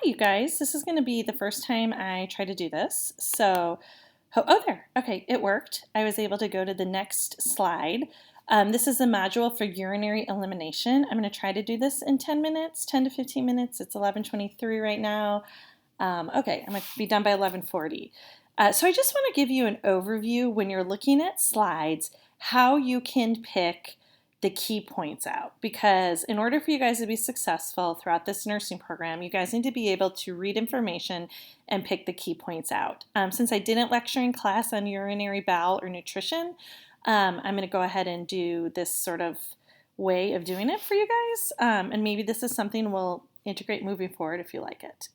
you guys. This is going to be the first time I try to do this. Oh, there. Okay, it worked. I was able to go to the next slide. This is a module for urinary elimination. I'm going to try to do this in 10 minutes, 10 to 15 minutes. It's 11:23 right now. Okay, I'm going to be done by 11:40. So I just want to give you an overview when you're looking at slides, how you can pick the key points out, because in order for you guys to be successful throughout this nursing program, you guys need to be able to read information and pick the key points out. Since I didn't lecture in class on urinary, bowel, or nutrition, I'm going to go ahead and do this sort of way of doing it for you guys, and maybe this is something we'll integrate moving forward if you like it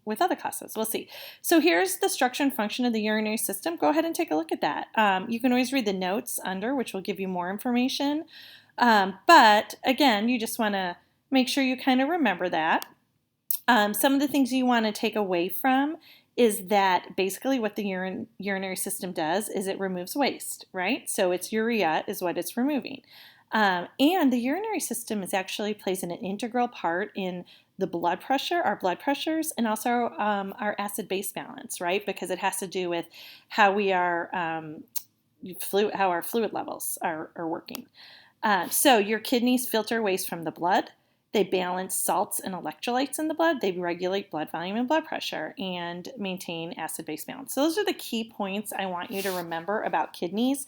with other classes. We'll see. So here's the structure and function of the urinary system. Go ahead and take a look at that. You can always read the notes under, which will give you more information. But again, you just want to make sure you kind of remember that. Some of the things you want to take away from is that basically what the urinary system does is it removes waste, right? So it's urea is what it's removing. And the urinary system actually plays an integral part in the blood pressure, our blood pressures, and also our acid-base balance, right? Because it has to do with how we are, how our fluid levels are working. So your kidneys filter waste from the blood. They balance salts and electrolytes in the blood. They regulate blood volume and blood pressure and maintain acid-base balance. So those are the key points I want you to remember about kidneys.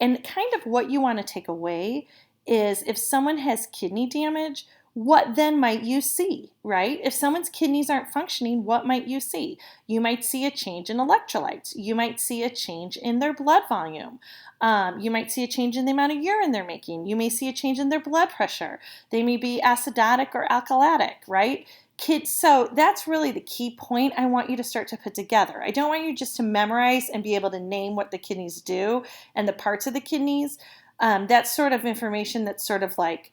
And kind of what you want to take away is if someone has kidney damage, what then might you see, right? If someone's kidneys aren't functioning, what might you see? You might see a change in electrolytes. You might see a change in their blood volume. You might see a change in the amount of urine they're making. You may see a change in their blood pressure. They may be acidotic or alkalotic, right? So that's really the key point I want you to start to put together. I don't want you just to memorize and be able to name what the kidneys do and the parts of the kidneys. That's sort of information that's sort of like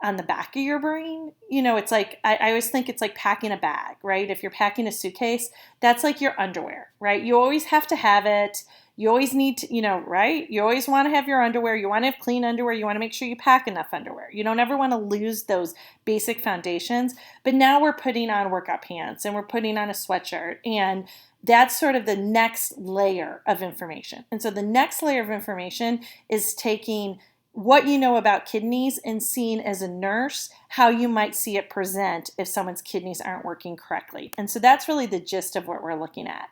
on the back of your brain. You know, it's like, I always think it's like packing a bag, right? If you're packing a suitcase, that's like your underwear, right? You always have to have it. You always need to, right? You always want to have your underwear. You want to have clean underwear. You want to make sure you pack enough underwear. You don't ever want to lose those basic foundations. But now we're putting on workout pants and we're putting on a sweatshirt, and that's sort of the next layer of information. And so the next layer of information is taking what you know about kidneys and seeing as a nurse how you might see it present if someone's kidneys aren't working correctly. And so that's really the gist of what we're looking at.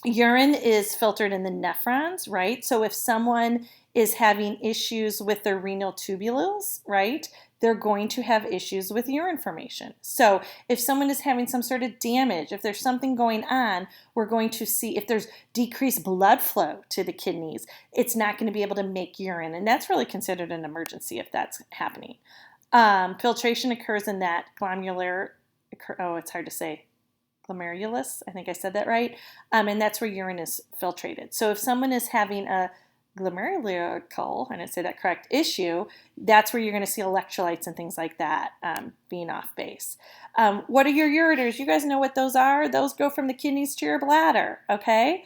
Urine is filtered in the nephrons, right? So if someone is having issues with their renal tubules, right, they're going to have issues with urine formation. So if someone is having some sort of damage, if there's something going on, we're going to see if there's decreased blood flow to the kidneys, it's not going to be able to make urine. And that's really considered an emergency if that's happening. Filtration occurs in that it's hard to say, glomerulus, I think I said that right, and that's where urine is filtrated. So if someone is having a glomerular, I didn't say that correct, issue, that's where you're going to see electrolytes and things like that being off base. What are your ureters? You guys know what those are? Those go from the kidneys to your bladder, okay?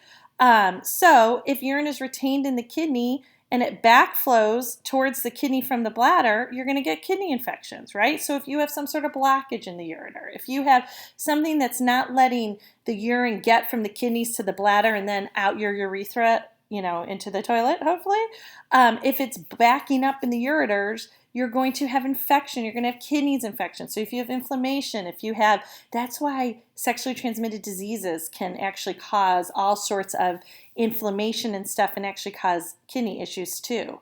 So if urine is retained in the kidney and it backflows towards the kidney from the bladder, you're going to get kidney infections, right? So if you have some sort of blockage in the ureter, if you have something that's not letting the urine get from the kidneys to the bladder and then out your urethra, into the toilet, hopefully, if it's backing up in the ureters, you're going to have infection. You're going to have kidneys infection. So if you have inflammation, that's why sexually transmitted diseases can actually cause all sorts of inflammation and stuff and actually cause kidney issues too.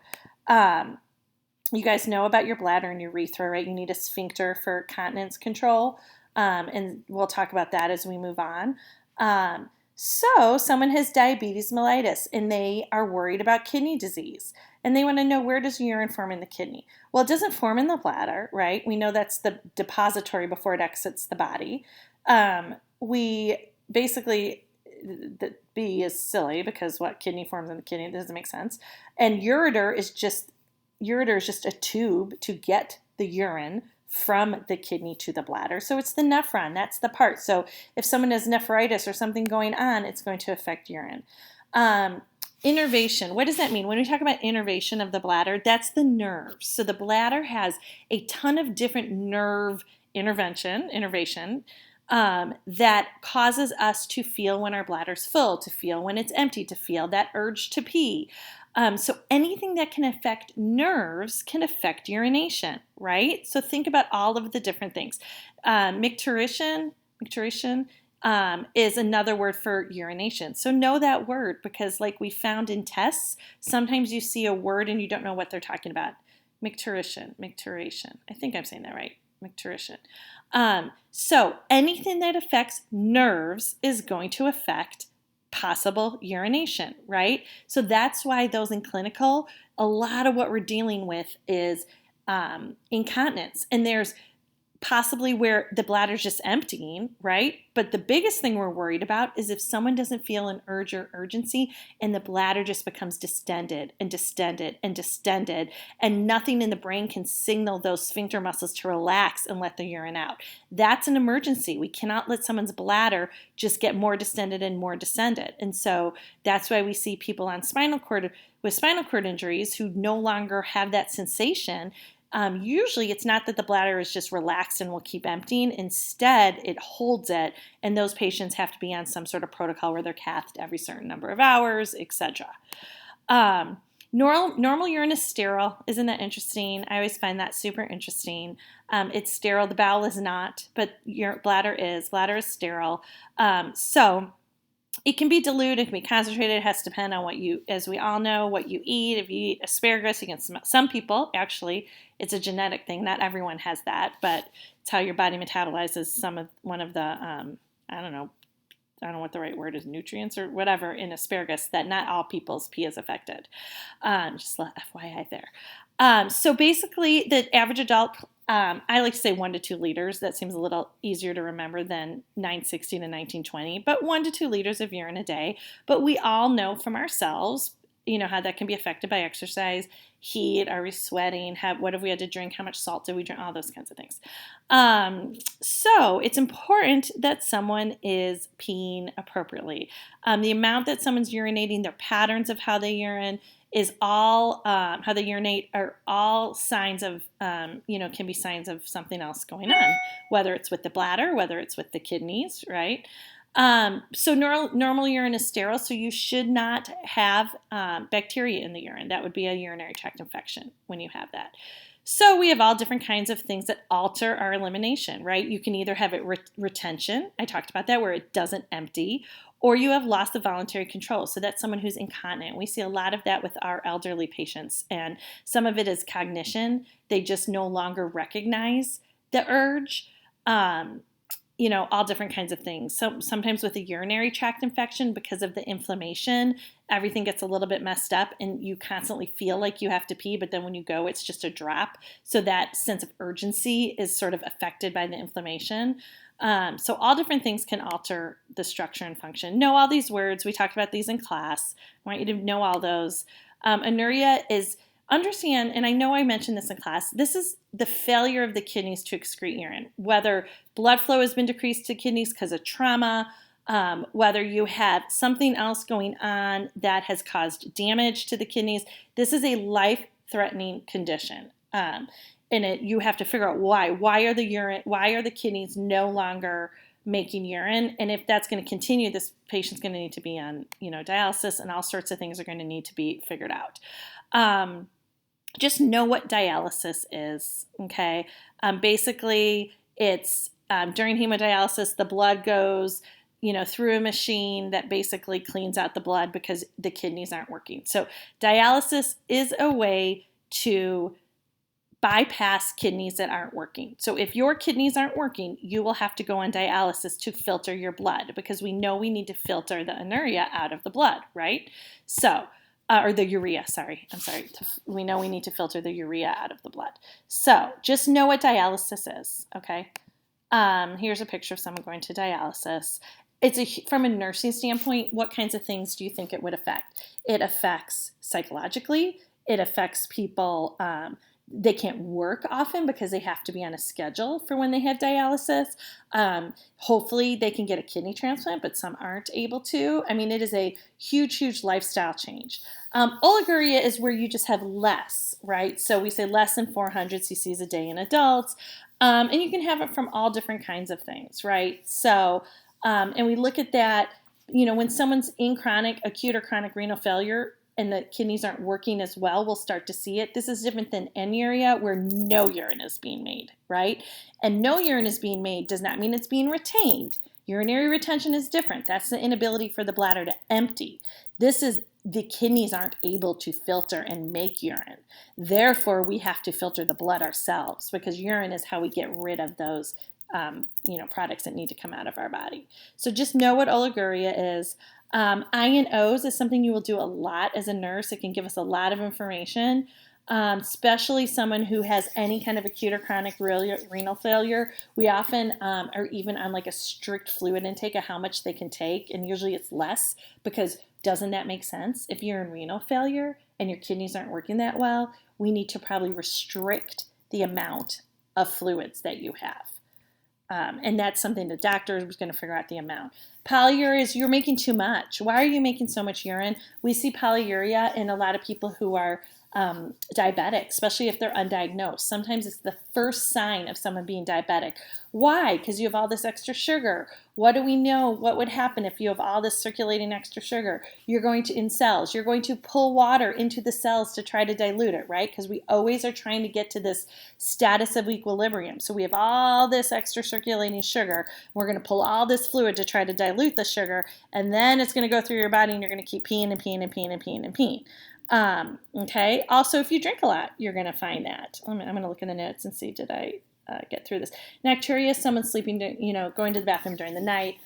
You guys know about your bladder and urethra, right? You need a sphincter for continence control. And we'll talk about that as we move on. So someone has diabetes mellitus and they are worried about kidney disease and they want to know, where does urine form in the kidney? Well, it doesn't form in the bladder, right? We know that's the depository before it exits the body. The B is silly because what kidney forms in the kidney, it doesn't make sense. And ureter is just a tube to get the urine from the kidney to the bladder. So it's the nephron, that's the part. So if someone has nephritis or something going on, it's going to affect urine. Innervation, what does that mean? When we talk about innervation of the bladder, that's the nerves. So the bladder has a ton of different nerve innervation. that causes us to feel when our bladder's full, to feel when it's empty, to feel that urge to pee. So anything that can affect nerves can affect urination, right? So think about all of the different things. Micturition is another word for urination. So know that word, because like we found in tests, sometimes you see a word and you don't know what they're talking about. Micturition. I think I'm saying that right. Micturition. So anything that affects nerves is going to affect possible urination, right? So that's why those in clinical, a lot of what we're dealing with is incontinence. And there's possibly where the bladder's just emptying, right? But the biggest thing we're worried about is if someone doesn't feel an urge or urgency and the bladder just becomes distended and distended and distended, and nothing in the brain can signal those sphincter muscles to relax and let the urine out. That's an emergency. We cannot let someone's bladder just get more distended and more distended. And so that's why we see people on spinal cord with spinal cord injuries who no longer have that sensation. Usually it's not that the bladder is just relaxed and will keep emptying. Instead, it holds it, and those patients have to be on some sort of protocol where they're cathed every certain number of hours, etc. Normal urine is sterile. Isn't that interesting? I always find that super interesting. It's sterile. The bowel is not, but your bladder is. Bladder is sterile. So it can be diluted, it can be concentrated, it has to depend on what you, as we all know, what you eat. If you eat asparagus, you can smell, some people, actually, it's a genetic thing, not everyone has that, but it's how your body metabolizes one of the, I don't know what the right word is, nutrients or whatever in asparagus, that not all people's pee is affected. Just FYI there. So basically, the average adult, I like to say 1 to 2 liters. That seems a little easier to remember than 960 to 1920, but 1 to 2 liters of urine a day. But we all know from ourselves, how that can be affected by exercise, heat, are we sweating, what have we had to drink, how much salt did we drink, all those kinds of things. So it's important that someone is peeing appropriately. The amount that someone's urinating, their patterns of how they urinate is all, how they urinate are all signs of, can be signs of something else going on, whether it's with the bladder, whether it's with the kidneys, right? So normal urine is sterile, so you should not have bacteria in the urine. That would be a urinary tract infection when you have that. So we have all different kinds of things that alter our elimination, right? You can either have it retention, I talked about that, where it doesn't empty, or you have loss of voluntary control. So that's someone who's incontinent. We see a lot of that with our elderly patients, and some of it is cognition. They just no longer recognize the urge. All different kinds of things. So sometimes with a urinary tract infection, because of the inflammation, everything gets a little bit messed up and you constantly feel like you have to pee, but then when you go, it's just a drop. So that sense of urgency is sort of affected by the inflammation. So all different things can alter the structure and function. Know all these words. We talked about these in class. I want you to know all those. Anuria is, understand, and I know I mentioned this in class, this is the failure of the kidneys to excrete urine, whether blood flow has been decreased to kidneys because of trauma, whether you have something else going on that has caused damage to the kidneys. This is a life-threatening condition. You have to figure out why. Why are the kidneys no longer making urine? And if that's going to continue, this patient's going to need to be on, dialysis, and all sorts of things are going to need to be figured out. Just know what dialysis is, okay? Basically, it's during hemodialysis, the blood goes, through a machine that basically cleans out the blood because the kidneys aren't working. So dialysis is a way to bypass kidneys that aren't working. So if your kidneys aren't working, you will have to go on dialysis to filter your blood, because we know we need to filter the anuria out of the blood, right? So or the urea, we know we need to filter the urea out of the blood. So just know what dialysis is, okay? Here's a picture of someone going to dialysis. From a nursing standpoint, what kinds of things do you think it would affect? It affects psychologically. It affects people, they can't work often because they have to be on a schedule for when they have dialysis. Hopefully they can get a kidney transplant, but some aren't able to. I mean, it is a huge, huge lifestyle change. Oliguria is where you just have less, right? So we say less than 400 cc's a day in adults. And you can have it from all different kinds of things, right? So, and we look at that, when someone's in acute or chronic renal failure, and the kidneys aren't working as well, we'll start to see it. This is different than anuria, where no urine is being made, right? And no urine is being made does not mean it's being retained. Urinary retention is different. That's the inability for the bladder to empty. This is the kidneys aren't able to filter and make urine. Therefore, we have to filter the blood ourselves, because urine is how we get rid of those products that need to come out of our body. So just know what oliguria is. I&Os is something you will do a lot as a nurse. It can give us a lot of information, especially someone who has any kind of acute or chronic renal failure. We often are even on like a strict fluid intake of how much they can take, and usually it's less, because doesn't that make sense? If you're in renal failure and your kidneys aren't working that well, we need to probably restrict the amount of fluids that you have. And that's something the doctor is going to figure out the amount. Polyuria is you're making too much. Why are you making so much urine? We see polyuria in a lot of people who are diabetic, especially if they're undiagnosed. Sometimes it's the first sign of someone being diabetic. Why? Because you have all this extra sugar. What do we know? What would happen if you have all this circulating extra sugar? You're going to pull water into the cells to try to dilute it, right? Because we always are trying to get to this status of equilibrium. So we have all this extra circulating sugar. We're going to pull all this fluid to try to dilute the sugar, and then it's going to go through your body, and you're going to keep peeing and peeing and peeing and peeing and peeing. Okay. Also, if you drink a lot, you're going to find that. I'm going to look in the notes and see, did I get through this? Nocturia, someone sleeping, going to the bathroom during the night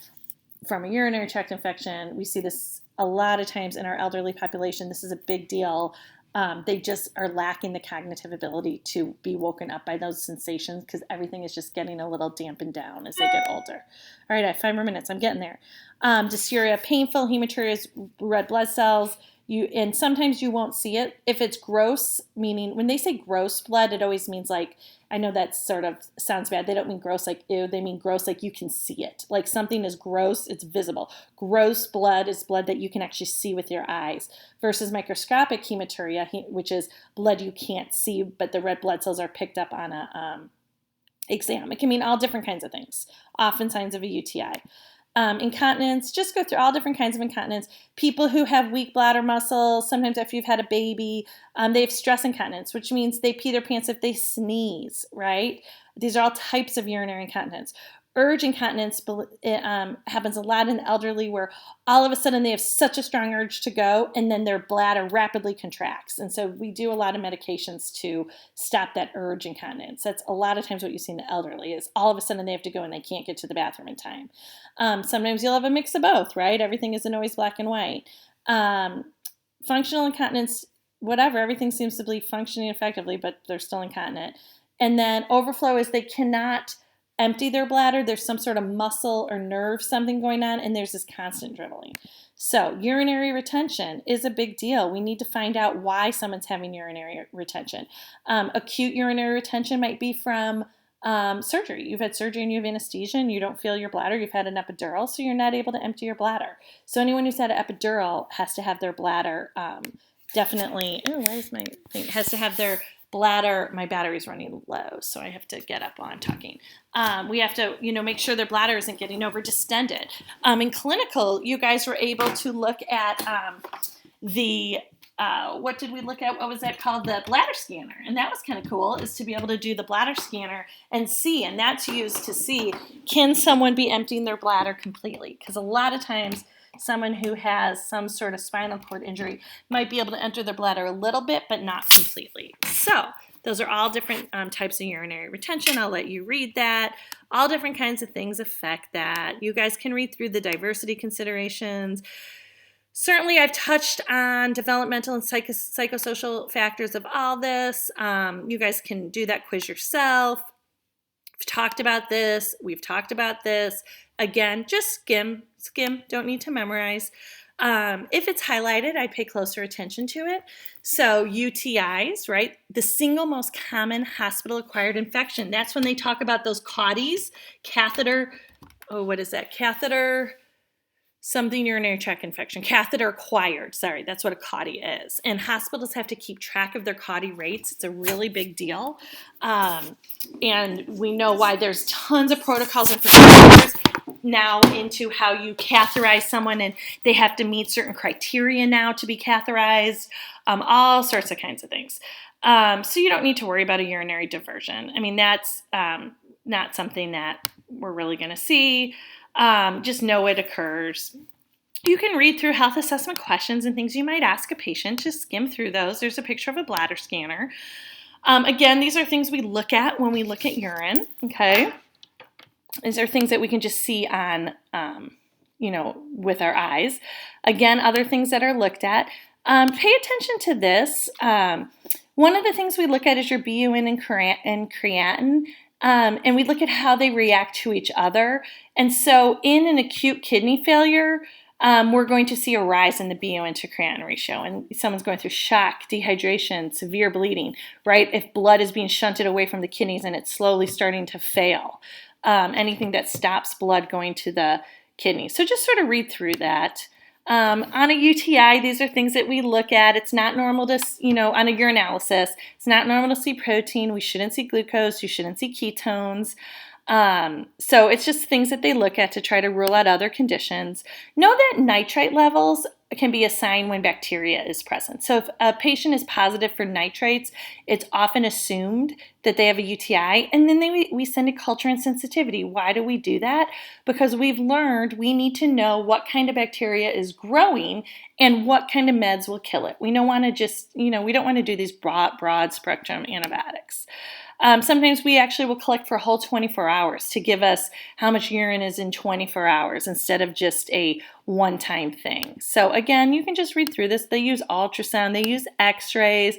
from a urinary tract infection. We see this a lot of times in our elderly population. This is a big deal. They just are lacking the cognitive ability to be woken up by those sensations, because everything is just getting a little dampened down as they get older. All right, I have 5 more minutes. I'm getting there. Dysuria, painful. Hematuria is red blood cells. And sometimes you won't see it. If it's gross, meaning when they say gross blood, it always means like, I know that sort of sounds bad. They don't mean gross like ew. They mean gross like you can see it. Like something is gross, it's visible. Gross blood is blood that you can actually see with your eyes, versus microscopic hematuria, which is blood you can't see, but the red blood cells are picked up on a exam. It can mean all different kinds of things, often signs of a UTI. Incontinence, just go through all different kinds of incontinence. People who have weak bladder muscles, sometimes after you've had a baby, they have stress incontinence, which means they pee their pants if they sneeze, right? These are all types of urinary incontinence. Urge incontinence happens a lot in the elderly, where all of a sudden they have such a strong urge to go, and then their bladder rapidly contracts. And so we do a lot of medications to stop that urge incontinence. That's a lot of times what you see in the elderly, is all of a sudden they have to go and they can't get to the bathroom in time. Sometimes you'll have a mix of both, right? Everything isn't always black and white. Functional incontinence, whatever, everything seems to be functioning effectively, but they're still incontinent. And then overflow is they cannot empty their bladder. There's some sort of muscle or nerve, something going on, and there's this constant dribbling. So urinary retention is a big deal. We need to find out why someone's having urinary retention. Acute urinary retention might be from surgery. You've had surgery and you have anesthesia and you don't feel your bladder. You've had an epidural, so you're not able to empty your bladder. So anyone who's had an epidural has to have their bladder definitely, has to have their bladder, my battery's running low, so I have to get up while I'm talking. We have to, make sure their bladder isn't getting over distended. In clinical, you guys were able to look at what did we look at? What was that called? The bladder scanner. And that was kind of cool, is to be able to do the bladder scanner and see, and that's used to see, can someone be emptying their bladder completely? Because a lot of times, someone who has some sort of spinal cord injury might be able to enter their bladder a little bit, but not completely. So those are all different types of urinary retention. I'll let you read that. All different kinds of things affect that. You guys can read through the diversity considerations. Certainly, I've touched on developmental and psychosocial factors of all this. You guys can do that quiz yourself. We've talked about this. We've talked about this. Again, just skim, don't need to memorize. If it's highlighted, I pay closer attention to it. So UTIs, right? The single most common hospital-acquired infection. That's when they talk about those catheter something urinary tract infection, catheter acquired. Sorry, that's what a CAUTI is. And hospitals have to keep track of their CAUTI rates. It's a really big deal. And we know why there's tons of protocols and procedures now into how you catheterize someone, and they have to meet certain criteria now to be catheterized, all sorts of kinds of things. So you don't need to worry about a urinary diversion. I mean, that's not something that we're really going to see. Just know it occurs. You can read through health assessment questions and things you might ask a patient. Just skim through those. There's a picture of a bladder scanner. Again, these are things we look at when we look at urine, okay? These are things that we can just see on, with our eyes. Again, other things that are looked at. Pay attention to this. One of the things we look at is your BUN and creatinine. And we look at how they react to each other. And so in an acute kidney failure, we're going to see a rise in the BUN to creatinine ratio. And someone's going through shock, dehydration, severe bleeding, right? If blood is being shunted away from the kidneys and it's slowly starting to fail. Anything that stops blood going to the kidneys. So just sort of read through that. On a UTI, these are things that we look at. It's not normal to, on a urinalysis, it's not normal to see protein. We shouldn't see glucose. You shouldn't see ketones. So it's just things that they look at to try to rule out other conditions. Know that nitrite levels can be a sign when bacteria is present. So if a patient is positive for nitrates, it's often assumed that they have a UTI, and then we send a culture and sensitivity. Why do we do that? Because we've learned we need to know what kind of bacteria is growing and what kind of meds will kill it. We don't want to just, we don't want to do these broad spectrum antibiotics. Sometimes we actually will collect for a whole 24 hours to give us how much urine is in 24 hours instead of just a one-time thing. So again, you can just read through this. They use ultrasound, they use x-rays.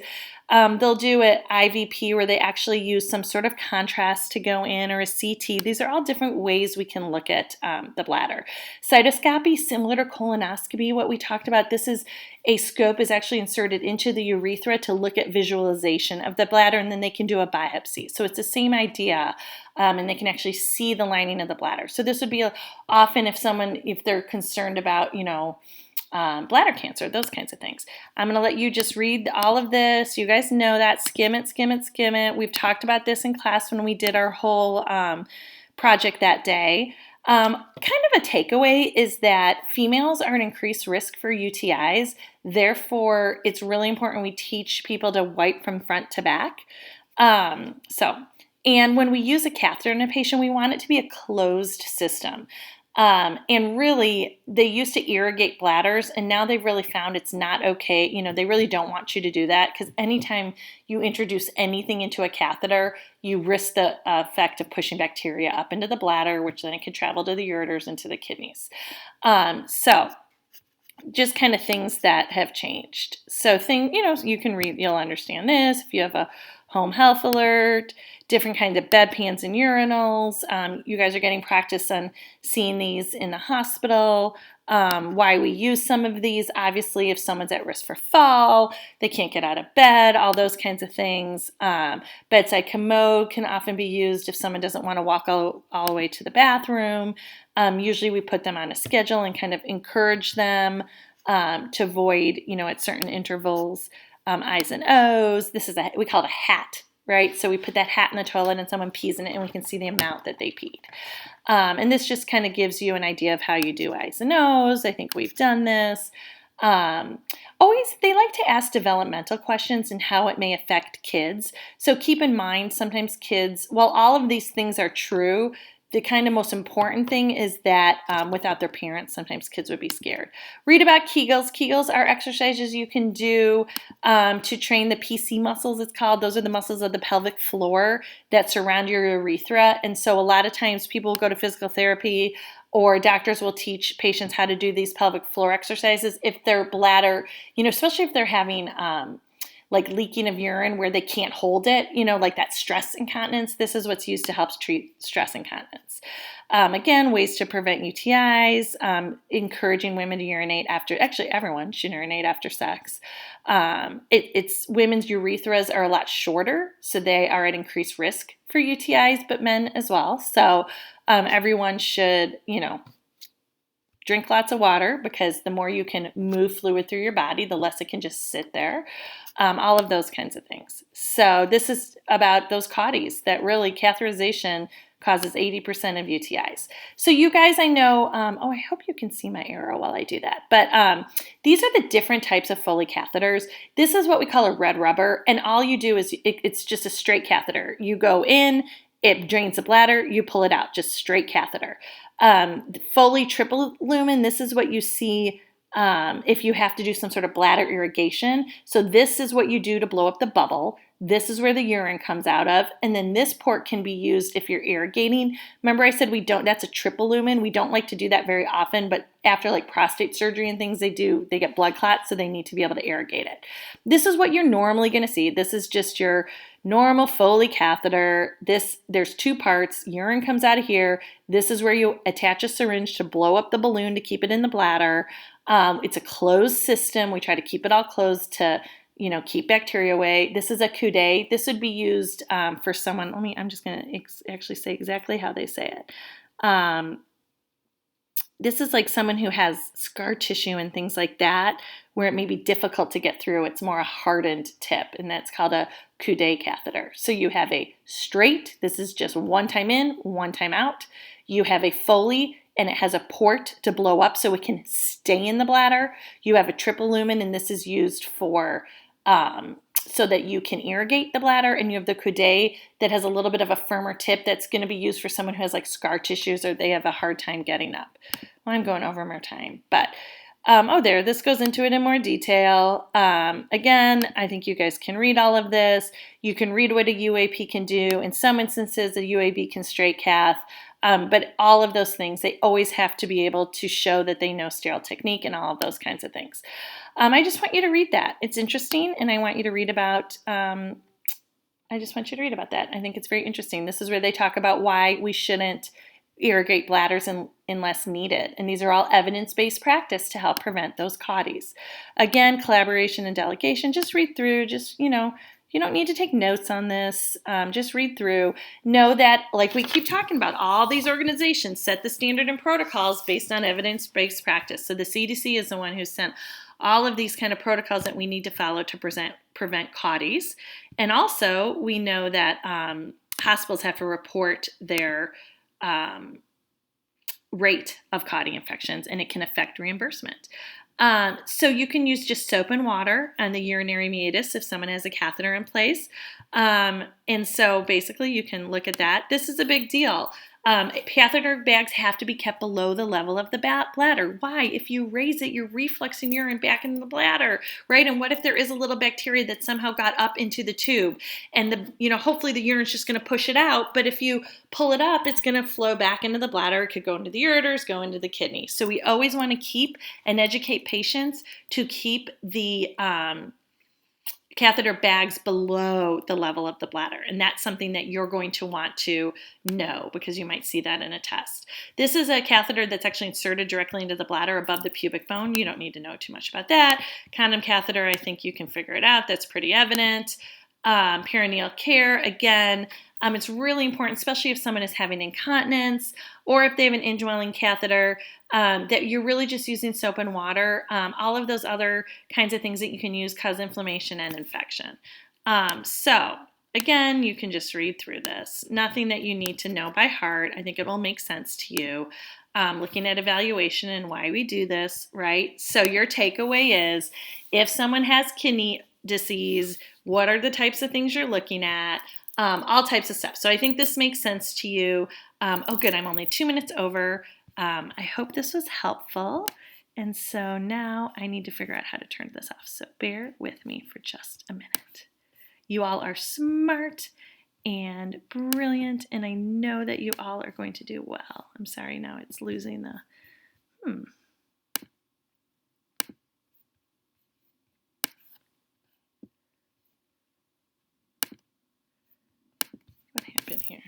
They'll do an IVP where they actually use some sort of contrast to go in, or a CT. These are all different ways we can look at the bladder. Cystoscopy, similar to colonoscopy, what we talked about. This is a scope is actually inserted into the urethra to look at visualization of the bladder, and then they can do a biopsy. So it's the same idea, and they can actually see the lining of the bladder. So this would be often if they're concerned about, bladder cancer, those kinds of things. I'm going to let you just read all of this. You guys know that. Skim it, skim it, skim it. We've talked about this in class when we did our whole project that day. Kind of a takeaway is that females are at increased risk for UTIs. Therefore, it's really important we teach people to wipe from front to back. And when we use a catheter in a patient, we want it to be a closed system. And really, they used to irrigate bladders, and now they've really found it's not okay. They really don't want you to do that, because anytime you introduce anything into a catheter, you risk the effect of pushing bacteria up into the bladder, which then it can travel to the ureters and to the kidneys. So just kind of things that have changed. So you can read, you'll understand this. If you have a home health alert, different kinds of bedpans and urinals. You guys are getting practice on seeing these in the hospital. Why we use some of these, obviously, if someone's at risk for fall, they can't get out of bed, all those kinds of things. Bedside commode can often be used if someone doesn't want to walk all the way to the bathroom. Usually we put them on a schedule and kind of encourage them to void, at certain intervals, I's and O's. We call it a hat, right? So we put that hat in the toilet and someone pees in it and we can see the amount that they peed. And this just kind of gives you an idea of how you do I's and O's. I think we've done this. Always, they like to ask developmental questions and how it may affect kids. So keep in mind, sometimes kids, while all of these things are true, the kind of most important thing is that without their parents, sometimes kids would be scared. Read about Kegels. Kegels are exercises you can do to train the PC muscles, it's called. Those are the muscles of the pelvic floor that surround your urethra. And so a lot of times people will go to physical therapy, or doctors will teach patients how to do these pelvic floor exercises if their bladder, especially if they're having like leaking of urine where they can't hold it, like that stress incontinence. This is what's used to help treat stress incontinence. Again, ways to prevent UTIs, encouraging women to urinate actually everyone should urinate after sex. It's women's urethras are a lot shorter, so they are at increased risk for UTIs, but men as well. So everyone should, drink lots of water, because the more you can move fluid through your body, the less it can just sit there. All of those kinds of things. So this is about those caudis, that really catheterization causes 80% of UTIs. So you guys, I know, oh, I hope you can see my arrow while I do that. But these are the different types of Foley catheters. This is what we call a red rubber. And all you do is it's just a straight catheter. You go in, it drains the bladder, you pull it out, just straight catheter. Foley triple lumen, this is what you see if you have to do some sort of bladder irrigation. So this is what you do to blow up the bubble. This is where the urine comes out of. And then this port can be used if you're irrigating. Remember I said that's a triple lumen. We don't like to do that very often, but after like prostate surgery and things, they get blood clots, so they need to be able to irrigate it. This is what you're normally going to see. This is just your normal Foley catheter. There's two parts. Urine comes out of here. This is where you attach a syringe to blow up the balloon to keep it in the bladder. It's a closed system. We try to keep it all closed to keep bacteria away. This is a coude. This would be used for someone, I'm just going to actually say exactly how they say it. This is like someone who has scar tissue and things like that, where it may be difficult to get through. It's more a hardened tip, and that's called a coude catheter. So you have a straight, this is just one time in, one time out. You have a Foley, and it has a port to blow up so it can stay in the bladder. You have a triple lumen, and this is used for so that you can irrigate the bladder. And you have the coude that has a little bit of a firmer tip that's going to be used for someone who has like scar tissues or they have a hard time getting up. Well, I'm going over more time, but this goes into it in more detail. Again, I think you guys can read all of this. You can read what a UAP can do. In some instances, a UAB can straight cath. But all of those things, they always have to be able to show that they know sterile technique and all of those kinds of things. I just want you to read that. It's interesting, and I want you to read about that. I think it's very interesting. This is where they talk about why we shouldn't irrigate bladders unless needed. And these are all evidence-based practice to help prevent those caudis. Again, collaboration and delegation. Just read through, you don't need to take notes on this. Just read through. Know that, like we keep talking about, all these organizations set the standard and protocols based on evidence-based practice. So the CDC is the one who sent all of these kind of protocols that we need to follow to prevent caudis. And also, we know that hospitals have to report their rate of caudie infections, and it can affect reimbursement. So you can use just soap and water on the urinary meatus if someone has a catheter in place. And so basically you can look at that. This is a big deal. Catheter bags have to be kept below the level of the bladder. Why? If you raise it, you're refluxing urine back in the bladder, right? And what if there is a little bacteria that somehow got up into the tube, and hopefully the urine's just going to push it out. But if you pull it up, it's going to flow back into the bladder. It could go into the ureters, go into the kidney. So we always want to keep and educate patients to keep the catheter bags below the level of the bladder. And that's something that you're going to want to know, because you might see that in a test. This is a catheter that's actually inserted directly into the bladder above the pubic bone. You don't need to know too much about that. Condom catheter, I think you can figure it out. That's pretty evident. Perineal care, again, it's really important, especially if someone is having incontinence or if they have an indwelling catheter, that you're really just using soap and water. All of those other kinds of things that you can use cause inflammation and infection. So again, you can just read through this. Nothing that you need to know by heart. I think it will make sense to you. Looking at evaluation and why we do this, right? So your takeaway is, if someone has kidney disease, what are the types of things you're looking at? All types of stuff. So I think this makes sense to you. Oh, good. I'm only 2 minutes over. I hope this was helpful. And so now I need to figure out how to turn this off. So bear with me for just a minute. You all are smart and brilliant, and I know that you all are going to do well. I'm sorry, now it's losing the, What happened here?